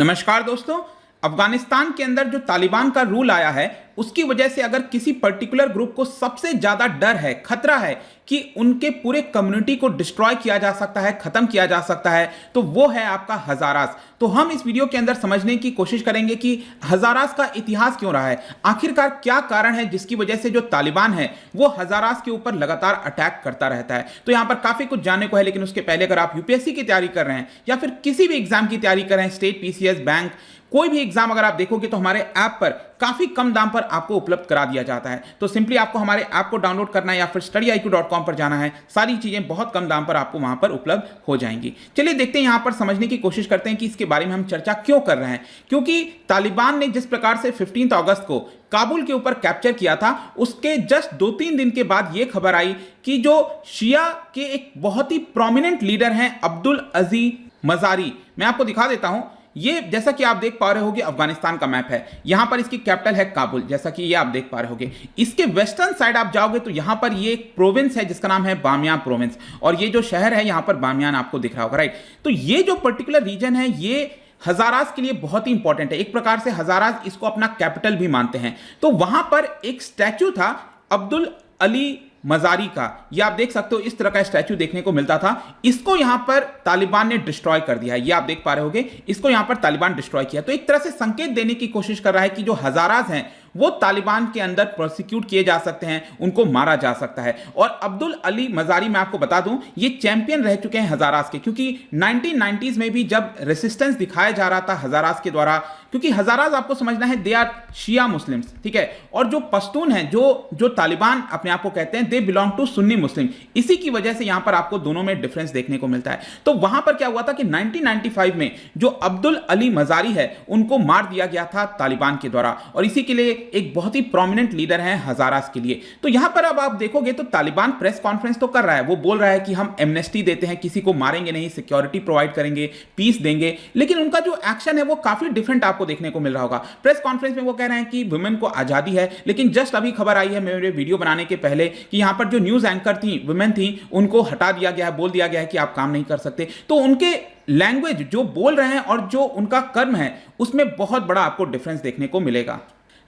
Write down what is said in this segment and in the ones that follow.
नमस्कार दोस्तों। अफगानिस्तान के अंदर जो तालिबान का रूल आया है उसकी वजह से अगर किसी पर्टिकुलर ग्रुप को सबसे ज्यादा डर है, खतरा है कि उनके पूरे कम्युनिटी को डिस्ट्रॉय किया जा सकता है, खत्म किया जा सकता है, तो वो है आपका हजारास। तो हम इस वीडियो के अंदर समझने की कोशिश करेंगे कि हजारास का इतिहास क्यों रहा है, आखिरकार क्या कारण है जिसकी वजह से जो तालिबान है वो हजारास के ऊपर लगातार अटैक करता रहता है। तो यहां पर काफी कुछ जानने को है, लेकिन उसके पहले अगर आप यूपीएससी की तैयारी कर रहे हैं या फिर किसी भी एग्जाम की तैयारी कर रहे हैं, स्टेट, पीसीएस, बैंक, कोई भी एग्जाम अगर आप देखोगे तो हमारे ऐप पर काफी कम दाम पर आपको उपलब्ध करा दिया जाता है। तो सिंपली आपको हमारे ऐप को डाउनलोड करना है या फिर studyIQ.com पर जाना है। सारी चीजें बहुत कम दाम पर आपको वहां पर उपलब्ध हो जाएंगी। चलिए देखते हैं, यहां पर समझने की कोशिश करते हैं कि इसके बारे में हम चर्चा क्यों कर रहे हैं। क्योंकि तालिबान ने जिस प्रकार से 15 अगस्त को काबुल के ऊपर कैप्चर किया था, उसके जस्ट 2-3 दिन के बाद यह खबर आई कि जो शिया के एक बहुत ही प्रोमिनेंट लीडर हैं अब्दुल अजीज मजारी, मैं आपको दिखा देता हूं। ये जैसा कि आप देख पा रहे होगे अफगानिस्तान का मैप है, यहां पर इसकी कैपिटल है काबुल, जैसा कि ये आप देख पा रहे होगे। इसके वेस्टर्न साइड आप जाओगे तो यहां पर ये एक प्रोविंस है जिसका नाम है बामियान प्रोविंस, और ये जो शहर है यहां पर बामियान आपको दिख रहा होगा, राइट। तो ये जो पर्टिकुलर रीजन है ये हजारास के लिए बहुत ही इंपॉर्टेंट है। एक प्रकार से हजारास इसको अपना कैपिटल भी मानते हैं। तो वहां पर एक स्टैच्यू था अब्दुल अली मजारी का, ये आप देख सकते हो, इस तरह का स्टैच्यू देखने को मिलता था। इसको यहां पर तालिबान ने डिस्ट्रॉय कर दिया है, ये आप देख पा रहे होगे, इसको यहां पर तालिबान डिस्ट्रॉय किया। तो एक तरह से संकेत देने की कोशिश कर रहा है कि जो हजारास हैं वो तालिबान के अंदर प्रोसिक्यूट किए जा सकते हैं, उनको मारा जा सकता है। और अब्दुल अली मजारी, मैं आपको बता दूं, ये चैंपियन रह चुके हैं हजारास के, क्योंकि 1990s में भी जब रेसिस्टेंस दिखाया जा रहा था हजारास के द्वारा, क्योंकि हजारास आपको समझना है दे आर शिया मुस्लिम्स, ठीक है, और जो पश्तून हैं, जो तालिबान अपने आप को कहते हैं, दे बिलोंग टू सुन्नी मुस्लिम। इसी की वजह से यहां पर आपको दोनों में डिफरेंस देखने को मिलता है। तो वहां पर क्या हुआ था कि 1995 में जो अब्दुल अली मजारी है उनको मार दिया गया था तालिबान के द्वारा, और इसी के लिए एक बहुत ही प्रोमिनेंट लीडर हैं हजारास के लिए। तो यहां पर अब आप देखोगे तो तालिबान प्रेस कॉन्फ्रेंस तो कर रहा है, वो बोल रहा है कि हम एमनेस्टी देते हैं, किसी को मारेंगे नहीं, सिक्योरिटी प्रोवाइड करेंगे, पीस देंगे, लेकिन उनका जो एक्शन है वो काफी डिफरेंट आपको देखने को मिल रहा होगा। प्रेस कॉन्फ्रेंस में वो कह रहे हैं कि वुमेन को आजादी है, लेकिन जस्ट अभी खबर आई है मेरे वीडियो बनाने के पहले कि यहां पर जो न्यूज एंकर थी, वुमेन थी, उनको हटा दिया गया है, बोल दिया गया है कि आप काम नहीं कर सकते। तो उनके लैंग्वेज जो बोल रहे हैं और जो उनका कर्म है उसमें बहुत बड़ा आपको डिफरेंस देखने को मिलेगा।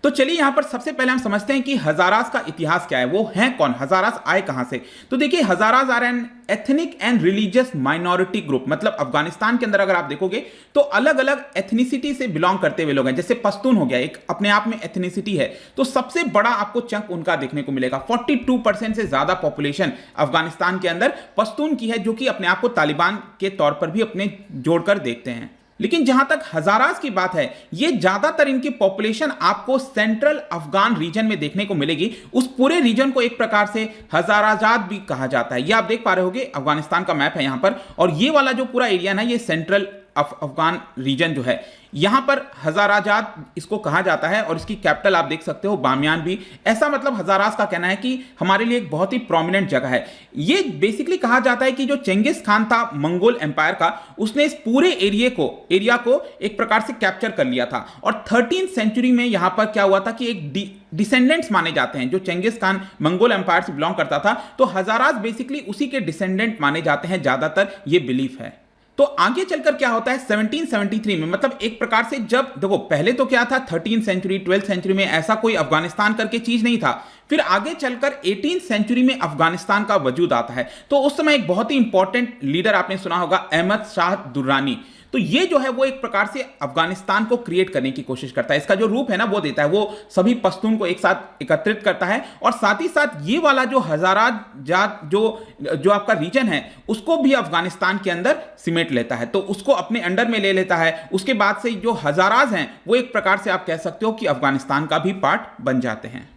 तो चलिए यहां पर सबसे पहले हम समझते हैं कि हजारास का इतिहास क्या है, वो हैं कौन, हजारास आए कहां से। तो देखिए, Hazaras are an ethnic and religious minority group, मतलब अफगानिस्तान के अंदर अगर आप देखोगे तो अलग अलग एथनिसिटी से बिलोंग करते हुए लोग हैं। जैसे पश्तून हो गया, एक अपने आप में एथनिसिटी है, तो सबसे बड़ा आपको चंक उनका देखने को मिलेगा। 42% से ज्यादा पॉपुलेशन अफगानिस्तान के अंदर पश्तून की है, जो कि अपने आप को तालिबान के तौर पर भी अपने जोड़कर देखते हैं। लेकिन जहां तक हजारास की बात है, ये ज्यादातर इनकी पॉपुलेशन आपको सेंट्रल अफगान रीजन में देखने को मिलेगी। उस पूरे रीजन को एक प्रकार से हजाराजाद भी कहा जाता है। ये आप देख पा रहे होगे, अफगानिस्तान का मैप है यहां पर, और ये वाला जो पूरा एरिया ना, ये सेंट्रल अफगान रीजन जो है, यहां पर हजाराजाद इसको कहा जाता है, और इसकी कैपिटल आप देख सकते हो बामियान भी। ऐसा मतलब हजारास का कहना है कि हमारे लिए एक बहुत ही प्रोमिनेंट जगह है। ये बेसिकली कहा जाता है कि जो चेंगिस खान था मंगोल एम्पायर का, उसने इस पूरे एरिया को एक प्रकार से कैप्चर कर लिया था। और 13वीं सेंचुरी में यहां पर क्या हुआ था कि एक डिसेंडेंट्स माने जाते हैं, जो चेंगिस खान मंगोल एम्पायर से बिलोंग करता था, तो हजारास बेसिकली उसी के डिसेंडेंट माने जाते हैं, ज्यादातर ये बिलीफ है। तो आगे चलकर क्या होता है 1773 में, मतलब एक प्रकार से जब देखो, पहले तो क्या था 13वीं सेंचुरी 12वीं सेंचुरी में ऐसा कोई अफगानिस्तान करके चीज नहीं था। फिर आगे चलकर 18वीं सेंचुरी में अफगानिस्तान का वजूद आता है। तो उस समय एक बहुत ही इंपॉर्टेंट लीडर आपने सुना होगा, अहमद शाह दुर्रानी। तो ये जो है वो एक प्रकार से अफगानिस्तान को क्रिएट करने की कोशिश करता है। इसका जो रूप है ना वो देता है, वो सभी पश्तून को एक साथ एकत्रित करता है, और साथ ही साथ ये वाला जो हजाराजात जो आपका रीजन है उसको भी अफगानिस्तान के अंदर सिमेट लेता है, तो उसको अपने अंडर में ले लेता है। उसके बाद से जो हजाराज हैं वो एक प्रकार से आप कह सकते हो कि अफगानिस्तान का भी पार्ट बन जाते हैं।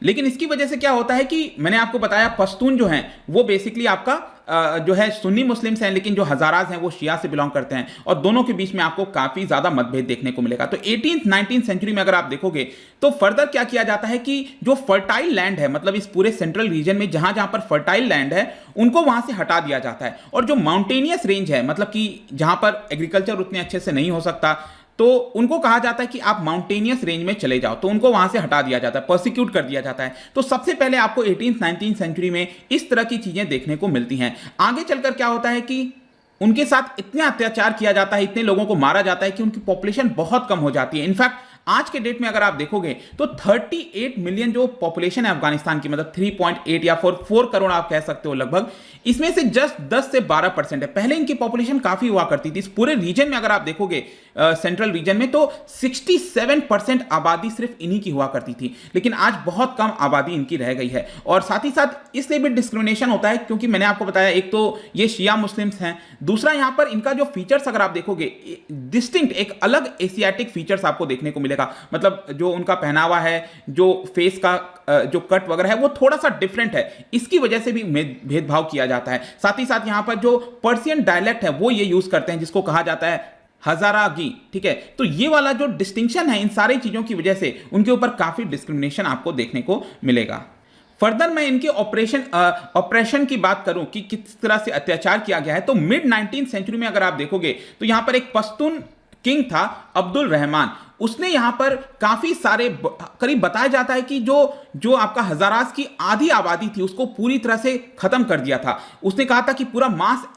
लेकिन इसकी वजह से क्या होता है कि मैंने आपको बताया पश्तून जो हैं वो बेसिकली आपका जो है सुन्नी मुस्लिम्स हैं, लेकिन जो हजाराज हैं वो शिया से बिलोंग करते हैं, और दोनों के बीच में आपको काफी ज्यादा मतभेद देखने को मिलेगा। तो 18th 19th सेंचुरी में अगर आप देखोगे तो फर्दर क्या किया जाता है कि जो फर्टाइल लैंड है, मतलब इस पूरे सेंट्रल रीजन में जहां जहां पर फर्टाइल लैंड है उनको वहां से हटा दिया जाता है, और जो माउंटेनियस रेंज है, मतलब कि जहां पर एग्रीकल्चर उतने अच्छे से नहीं हो सकता, तो उनको कहा जाता है कि आप माउंटेनियस रेंज में चले जाओ, तो उनको वहां से हटा दिया जाता है, पर्सिक्यूट कर दिया जाता है। तो सबसे पहले आपको 18th 19th सेंचुरी में इस तरह की चीजें देखने को मिलती हैं। आगे चलकर क्या होता है कि उनके साथ इतना अत्याचार किया जाता है, इतने लोगों को मारा जाता है कि उनकी पॉपुलेशन बहुत कम हो जाती है। इनफैक्ट आज के डेट में अगर आप देखोगे तो 38 मिलियन जो पॉपुलेशन है अफगानिस्तान की, मतलब 3.8 या 4 करोड़ आप कह सकते हो लगभग, इसमें से जस्ट 10 से 12% है। पहले इनकी पॉपुलेशन काफी हुआ करती थी। इस पूरे रीजन में अगर आप देखोगे सेंट्रल रीजन में, तो 67% आबादी सिर्फ इन्हीं की हुआ करती थी, लेकिन आज बहुत कम आबादी इनकी रह गई है। और साथ ही साथ इसलिए भी डिस्क्रिमिनेशन होता है क्योंकि मैंने आपको बताया, एक तो ये शिया मुस्लिम्स हैं, दूसरा यहां पर इनका जो फीचर्स अगर आप देखोगे डिस्टिंक्ट एक अलग एशियाटिक फीचर्स आपको देखने को मिलेगा। मतलब जो उनका पहनावा है, जो फेस का जो कट वगैरह है, वो थोड़ा सा डिफरेंट है, इसकी वजह से भी भेदभाव किया जाता है। साथ ही साथ यहां पर जो पर्शियन डायलेक्ट है वो ये यूज करते हैं, जिसको कहा जाता है हजारागी, ठीक है। तो ये वाला जो डिस्टिंक्शन है, इन सारी चीजों की वजह से उनके ऊपर काफी डिस्क्रिमिनेशन आपको देखने को मिलेगा। फर्दर मैं इनके ऑपरेशन की बात करूं कि किस तरह से अत्याचार किया गया है, तो मिड 19th सेंचुरी में अगर आप देखोगे तो यहां पर एक पश्तून किंग था अब्दुल रहमान। उसने यहां पर काफी सारे, करीब बताया जाता है कि जो आपका हजारास की आधी आबादी थी उसको पूरी तरह से खत्म कर दिया था। उसने कहा था कि पूरा मास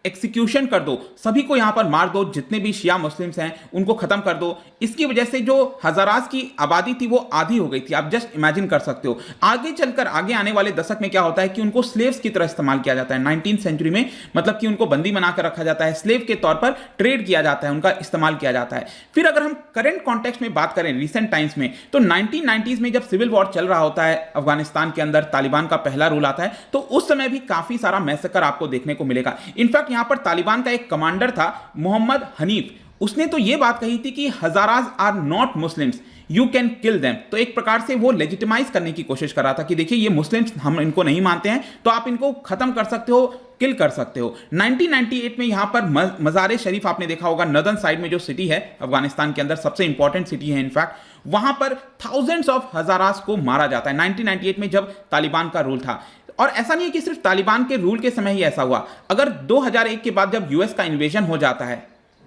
एक्सिक्यूशन कर दो, सभी को यहां पर मार दो, जितने भी शिया मुस्लिम्स हैं उनको खत्म कर दो। इसकी वजह से जो हजारास की आबादी थी वो आधी हो गई थी। आप जस्ट इमेजिन कर सकते हो। आगे चलकर आगे आने वाले दशक में क्या होता है कि उनको स्लेव्स की तरह इस्तेमाल किया जाता है 19th सेंचुरी में, मतलब कि उनको बंदी बनाकर रखा जाता है, स्लेव के तौर पर ट्रेड किया जाता है, उनका इस्तेमाल किया जाता है। फिर अगर हम करंट कॉन्टेक्स्ट में बात करें रिसेंट टाइम्स में, तो 1990s में जब सिविल वॉर चल रहा होता है अफगानिस्तान के अंदर, तालिबान का पहला रूल आता है, तो उस समय भी काफी सारा मैसेकर आपको देखने को मिलेगा। इनफैक्ट यहां पर तालिबान का एक कमांडर था मोहम्मद हनीफ, उसने तो यह बात कही थी कि Hazaras are not Muslims, you can kill them. तो एक प्रकार से वो लेजिटिमाइज करने की कोशिश कर रहा था कि देखिए ये मुस्लिम्स, हम इनको नहीं मानते हैं, तो आप इनको खत्म कर सकते हो, किल कर सकते हो। 1998 में यहां पर मज़ार शरीफ आपने देखा होगा, नदन साइड में जो सिटी है अफगानिस्तान के अंदर, सबसे इंपॉर्टेंट सिटी है इनफैक्ट, वहां पर थाउजेंड्स ऑफ हजारास को मारा जाता है 1998 में जब तालिबान का रूल था। और ऐसा नहीं है कि सिर्फ तालिबान के रूल के समय ही ऐसा हुआ। अगर 2001 के बाद जब यूएस का इन्वेजन हो जाता है,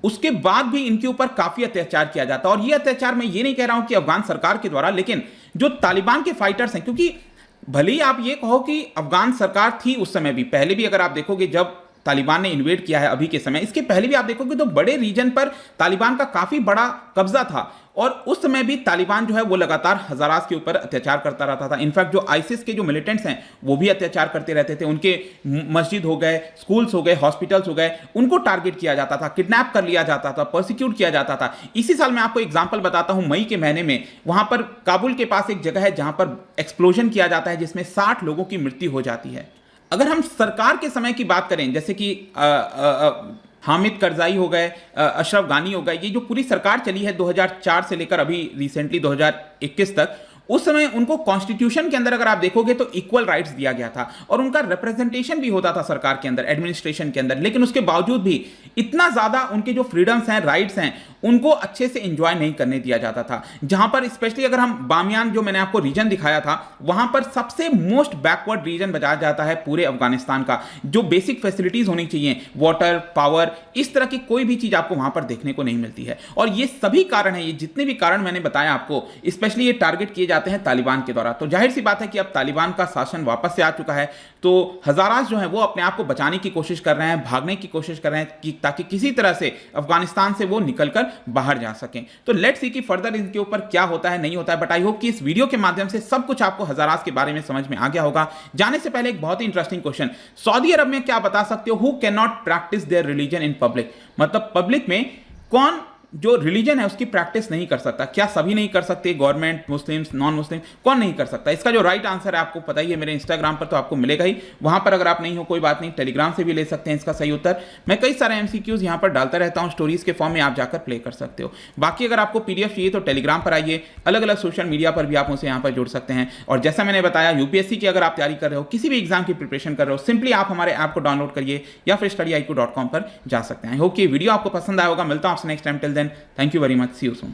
उसके बाद भी इनके ऊपर काफी अत्याचार किया जाता है। और ये अत्याचार मैं ये नहीं कह रहा हूं कि अफगान सरकार के द्वारा, लेकिन जो तालिबान के फाइटर्स हैं, क्योंकि भले ही आप ये कहो कि अफगान सरकार थी उस समय भी, पहले भी अगर आप देखोगे जब तालिबान ने इन्वेड किया है अभी के समय, इसके पहले भी आप देखोगे तो बड़े रीजन पर तालिबान का काफी बड़ा कब्जा था। और उस समय भी तालिबान जो है वो लगातार हजारास के ऊपर अत्याचार करता रहता था। इनफैक्ट जो आईसिस के जो मिलिटेंट्स हैं वो भी अत्याचार करते रहते थे। उनके मस्जिद हो गए, स्कूल्स हो गए, हॉस्पिटल्स हो गए, उनको टारगेट किया जाता था, किडनैप कर लिया जाता था, प्रोसिक्यूट किया जाता था। इसी साल मैं आपको एग्जाम्पल बताता हूं, मई के महीने में वहां पर काबुल के पास एक जगह है जहां पर एक्सप्लोजन किया जाता है, जिसमें 60 लोगों की मृत्यु हो जाती है। अगर हम सरकार के समय की बात करें, जैसे कि हामिद करजाई हो गए, अशरफ गानी हो गए, ये जो पूरी सरकार चली है 2004 से लेकर अभी रिसेंटली 2021 तक, उस समय उनको कॉन्स्टिट्यूशन के अंदर अगर आप देखोगे तो इक्वल राइट्स दिया गया था और उनका रिप्रेजेंटेशन भी होता था सरकार के अंदर, एडमिनिस्ट्रेशन के अंदर। लेकिन उसके बावजूद भी इतना ज्यादा उनके जो फ्रीडम्स हैं, राइट्स हैं, उनको अच्छे से एंजॉय नहीं करने दिया जाता था। जहां पर स्पेशली अगर हम बामियान, जो मैंने आपको रीजन दिखाया था, वहां पर सबसे मोस्ट बैकवर्ड रीजन बताया जाता है पूरे अफगानिस्तान का। जो बेसिक फैसिलिटीज होनी चाहिए, वाटर, पावर, इस तरह की कोई भी चीज आपको वहां पर देखने को नहीं मिलती है। और ये सभी कारण है, ये जितने भी कारण मैंने बताया आपको, स्पेशली ये टारगेट किए जाते हैं तालिबान के द्वारा। तो जाहिर सी बात है कि अब तालिबान का शासन वापस से आ चुका है, तो हजारास जो है वो अपने आप को बचाने की कोशिश कर रहे हैं, भागने की कोशिश कर रहे हैं कि ताकि किसी तरह से अफगानिस्तान से वो निकलकर बाहर जा सकें। तो लेट्स सी कि फर्दर इनके ऊपर क्या होता है, नहीं होता है। बट आई होप कि इस वीडियो के माध्यम से सब कुछ आपको हजारास के बारे में समझ में आ गया होगा। जाने से पहले एक बहुत ही इंटरेस्टिंग क्वेश्चन, सऊदी अरब में क्या बता सकते हो, who can not practice their religion in public? मतलब पब्लिक में कौन जो रिलीजन है उसकी प्रैक्टिस नहीं कर सकता? क्या सभी नहीं कर सकते? गवर्नमेंट, मुस्लिम्स, नॉन मुस्लिम, कौन नहीं कर सकता? इसका जो राइट आंसर है आपको पता ही है, मेरे इंस्टाग्राम पर तो आपको मिलेगा ही। वहां पर अगर आप नहीं हो कोई बात नहीं, टेलीग्राम से भी ले सकते हैं इसका सही उत्तर। मैं कई सारे एमसीक्यूज यहां पर डालता रहता हूं, स्टोरीज के फॉर्म में आप जाकर प्ले कर सकते हो। बाकी अगर आपको पीडीएफ चाहिए तो टेलीग्राम पर आइए, अलग अलग सोशल मीडिया पर भी आप मुझसे यहां पर जुड़ सकते हैं। और जैसा मैंने बताया, यूपीएससी की अगर आप तैयारी कर रहे हो, किसी भी एग्जाम की प्रिपरेशन कर रहे हो, सिंपली आप हमारे ऐप को डाउनलोड करिए या फिर studiiq.com पर जा सकते हैं। आई होप कि वीडियो आपको पसंद आया होगा। मिलता हूं आपसे next time. Till then, thank you very much, see you soon.